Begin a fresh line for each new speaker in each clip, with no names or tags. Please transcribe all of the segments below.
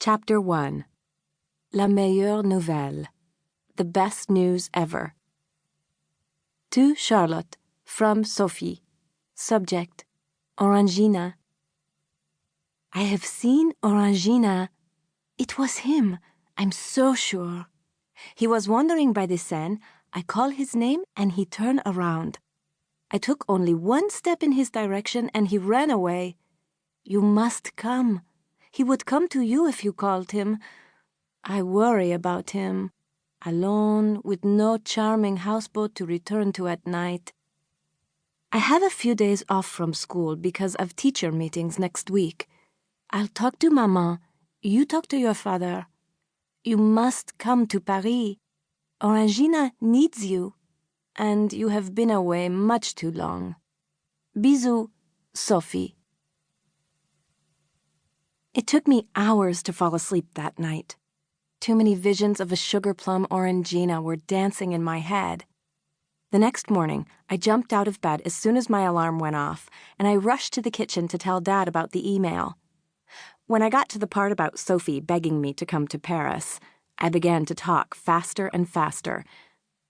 Chapter 1. La meilleure nouvelle. The best news ever. To Charlotte, from Sophie. Subject, Orangina. I have seen Orangina. It was him, I'm so sure. He was wandering by the Seine. I call his name and he turned around. I took only one step in his direction and he ran away. You must come. He would come to you if you called him. I worry about him. Alone, with no charming houseboat to return to at night. I have a few days off from school because of teacher meetings next week. I'll talk to Maman. You talk to your father. You must come to Paris. Orangina needs you, and you have been away much too long. Bisous, Sophie. It took me hours to fall asleep that night. Too many visions of a sugar-plum Orangina were dancing in my head. The next morning, I jumped out of bed as soon as my alarm went off, and I rushed to the kitchen to tell Dad about the email. When I got to the part about Sophie begging me to come to Paris, I began to talk faster and faster.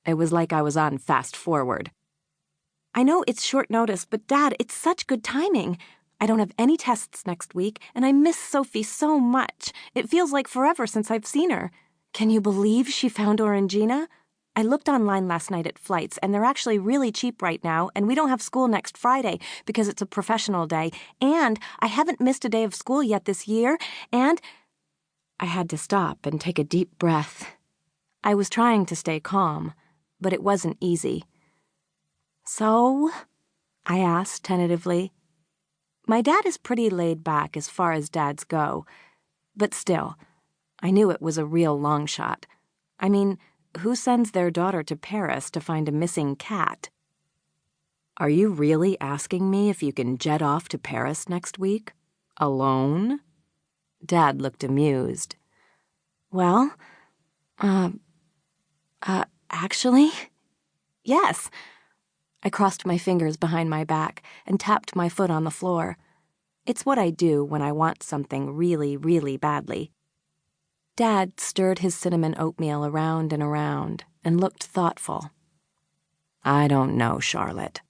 It was like I was on fast forward. I know it's short notice, but Dad, it's such good timing. I don't have any tests next week, and I miss Sophie so much. It feels like forever since I've seen her. Can you believe she found Orangina? I looked online last night at flights, and they're actually really cheap right now, and we don't have school next Friday because it's a professional day, and I haven't missed a day of school yet this year, and... I had to stop and take a deep breath. I was trying to stay calm, but it wasn't easy. So? I asked tentatively. My dad is pretty laid back as far as dads go, but still, I knew it was a real long shot. I mean, who sends their daughter to Paris to find a missing cat? Are you really asking me if you can jet off to Paris next week? Alone? Dad looked amused. Well, actually, yes. I crossed my fingers behind my back and tapped my foot on the floor. It's what I do when I want something really, really badly. Dad stirred his cinnamon oatmeal around and looked thoughtful. I don't know, Charlotte.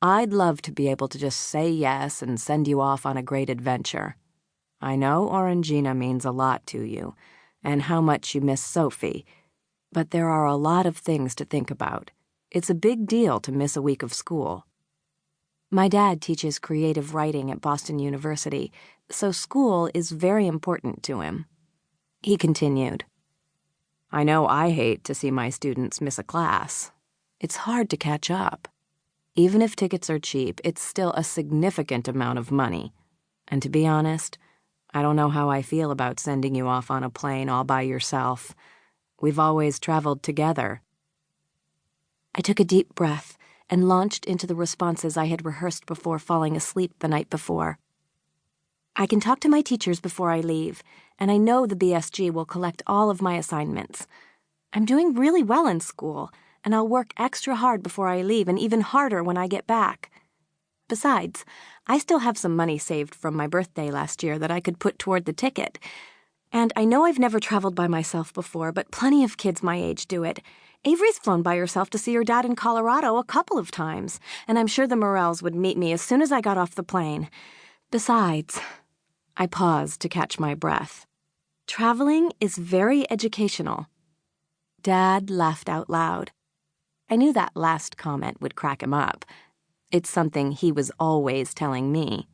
I'd love to be able to just say yes and send you off on a great adventure. I know Orangina means a lot to you, and how much you miss Sophie, but there are a lot of things to think about. It's a big deal to miss a week of school. My dad teaches creative writing at Boston University, so school is very important to him. He continued, I know I hate to see my students miss a class. It's hard to catch up. Even if tickets are cheap, it's still a significant amount of money. And to be honest, I don't know how I feel about sending you off on a plane all by yourself. We've always traveled together. I took a deep breath and launched into the responses I had rehearsed before falling asleep the night before. I can talk to my teachers before I leave, and I know the BSG will collect all of my assignments. I'm doing really well in school, and I'll work extra hard before I leave and even harder when I get back. Besides, I still have some money saved from my birthday last year that I could put toward the ticket. And I know I've never traveled by myself before, but plenty of kids my age do it. Avery's flown by herself to see her dad in Colorado a couple of times, and I'm sure the Morels would meet me as soon as I got off the plane. Besides, I paused to catch my breath. Traveling is very educational. Dad laughed out loud. I knew that last comment would crack him up. It's something he was always telling me.